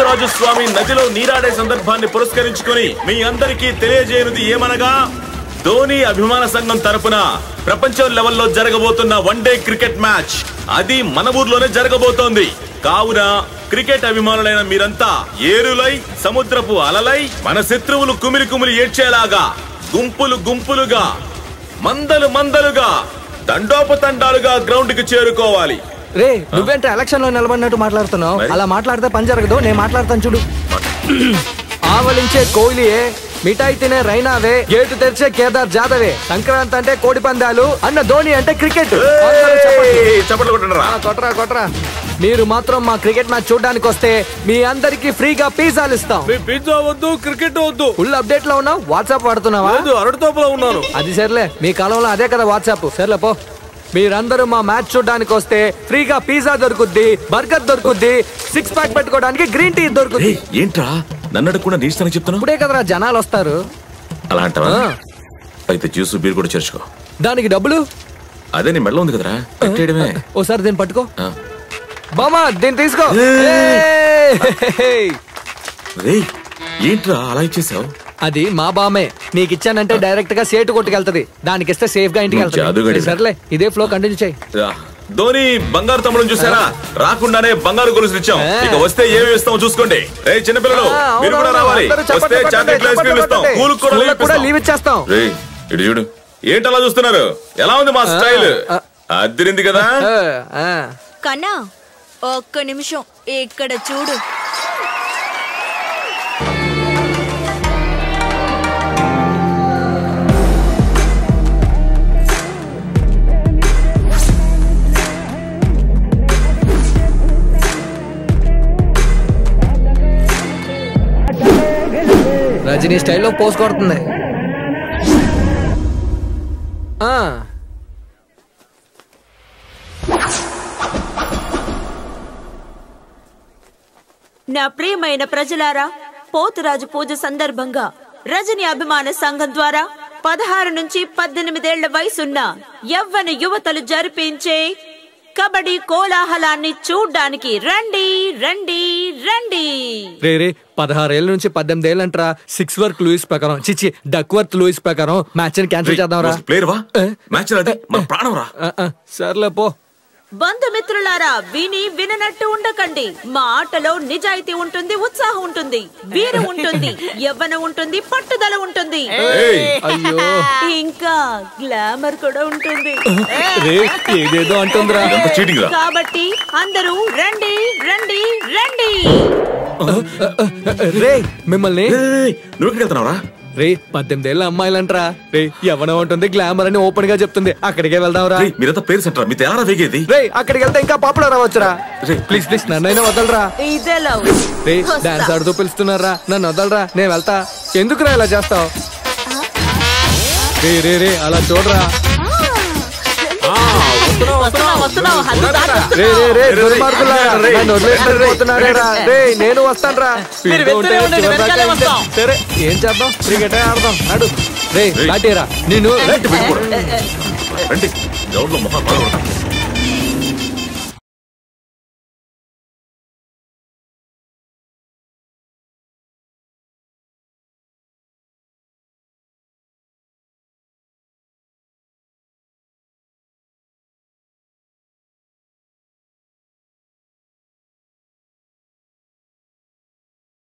రాజస్వామి నదిలో నీరాడే సందర్భాన్ని పురస్కరించుకొని మీ అందరికీ తెలియజేయనిది ఏమనగా ధోని అభిమాన సంఘం తరపున ప్రపంచం లెవెల్లో జరగబోతున్న వన్డే క్రికెట్ మ్యాచ్ అది మన ఊర్లోనే జరగబోతోంది. కావున క్రికెట్ అభిమానులైన మీరంతా ఏరులై సముద్రపు అలలై మన శత్రువులు కుమిలి కుమిలి ఏడ్చేలాగా గుంపులు గుంపులుగా మందలు మందలుగా తండోపతండాలుగా గ్రౌండ్ కి చేరుకోవాలి. రే నువ్వేంటే ఎలక్షన్ లో నిలబడినట్టు మాట్లాడుతున్నావు? అలా మాట్లాడితే పని జరగదు. నేను మాట్లాడతాను చూడు. ఆవలించే కోహ్లీయే, మిఠాయి తినే రైనావే, గేటు తెరిచే కేదార్ జాదవే, సంక్రాంతి అంటే కోడి పందాలు, అన్న ధోని అంటే క్రికెట్. కొట్రా కొట్రా. మీరు మాత్రం మా క్రికెట్ మ్యాచ్ చూడడానికి వస్తే మీ అందరికి ఫ్రీగా పిజ్జాలు ఇస్తాం. పిజ్జా వద్దు, క్రికెట్ వద్దు. ఫుల్ అప్డేట్ లో ఉన్నావు. వాట్సాప్ వాడుతున్నావా? అరటితోపులో ఉన్నాను. అది సర్లే, మీ కాలంలో అదే కదా వాట్సాప్. సర్లే పో. మీరందరూ మా మ్యాచ్ చూడడానికి వస్తే ఫ్రీగా పిజ్జా దొరుకుద్ది, బర్గర్ దొరుకుద్ది, 6 ప్యాక్ పెట్టుకోవడానికి గ్రీన్ టీ దొరుకుద్ది. ఏంట్రా నన్ను అడగకుండా నీ ఇష్టానికి చెప్తున్నా? ఇప్పుడే కదరా జనాలు వస్తారు. అలా అంటావా? అయితే జ్యూస్ బీర్ కూడా చేర్చుకో. దానికి డబ్బులు? అదే నీ మెడలో ఉంది కదరా, పెట్టేయడమే. ఓసారి దీన్ని పట్టుకో బామా, దీన్ని తీసుకో. ఏంట్రా అలా ఇచ్చేసావు? అది మా బామే. నీకు ఇచ్చానంటే డైరెక్ట్ గా సేటు కొట్టుకెళ్తది. దానికి ఇస్తే సేఫ్ గా ఇంటికి వెళ్తాది. సర్లే, ఇదే ఫ్లో కంటిన్యూ చేయి. ధోని బంగారు తమ్ముడు చూసారా? రాకుండానే బంగారు గొలుసులు ఇచ్చాం. ఇక వస్తే ఏమి ఇస్తాం చూసుకోండి. చిన్నపిల్లలు మీరు కూడా రావాలి. వస్తే చాక్లెట్ ఐస్ క్రీమ్ ఇస్తాం. కూడా లీవ్ ఇచ్చేస్తాం. ఇటు చూడు, ఏంటి అలా చూస్తున్నారు? ఎలా ఉంది మా స్టైల్? అదిరింది కదా కన్నా. ఒక్క నిమిషం ఇక్కడ చూడు. రజనీ స్టైల్లో పోస్ట్ కొడుతుంది. నా ప్రియమైన ప్రజలారా, పోతురాజు పూజ సందర్భంగా రజనీ అభిమాన సంఘం ద్వారా 16 నుంచి 18 ఏళ్ల వయసున్న యవ్వన యువతలు జరిపించే కబడ్డీ కోలాహలాన్ని చూడ్డానికి రండి రండి రండి. రే 16 ఏళ్ల నుంచి 18 ఏళ్ళంటరా. 6 వర్క్ లూయిస్ ప్రకారం, చిచ్చి డక్వర్త్ లూయిస్ ప్రకారం మ్యాచ్ ని క్యాన్సిల్ చేద్దాంరా. సర్లే పో. బంధుమిత్రులారా, విని విననట్టు ఉండకండి. మా ఆటలో నిజాయితీ ఉంటుంది, ఉత్సాహం ఉంటుంది, వీరు ఉంటుంది, యవ్వనం ఉంటుంది, పట్టుదల ఉంటుంది, ఇంకా గ్లామర్ కూడా ఉంటుంది. ఏదేదో అంటుందిరా. కాబట్టి అందరూ రండి రండి రండి. రే మిమ్మల్ని నువ్వు వెళ్తున్నావురా? రే 18 ఏళ్ళ అమ్మాయిలంటరా. రే యవ్వనం ఉంటుంది, గ్లామర్ అని ఓపెన్ గా చెప్తుంది. అక్కడికే వెళ్దాంరా. మీరంతా పేరు సెంటరా? మీ తేడా వేగేది. రే అక్కడికి వెళ్తే ఇంకా popular అవ్వచ్చురా. Please please నన్నైనా Vadalara. Ray dance ఆడుతూ పిలుస్తున్నారా, నన్ను వదలరా. నేను వెళ్తా. ఎందుకురా ఇలా చేస్తావు? రే రే రే అలా చూడరా. నేను వస్తాను. సరే ఏం చేద్దాం, క్రికెట్ ఆడదాం. అడు రే లాటీరా. నేను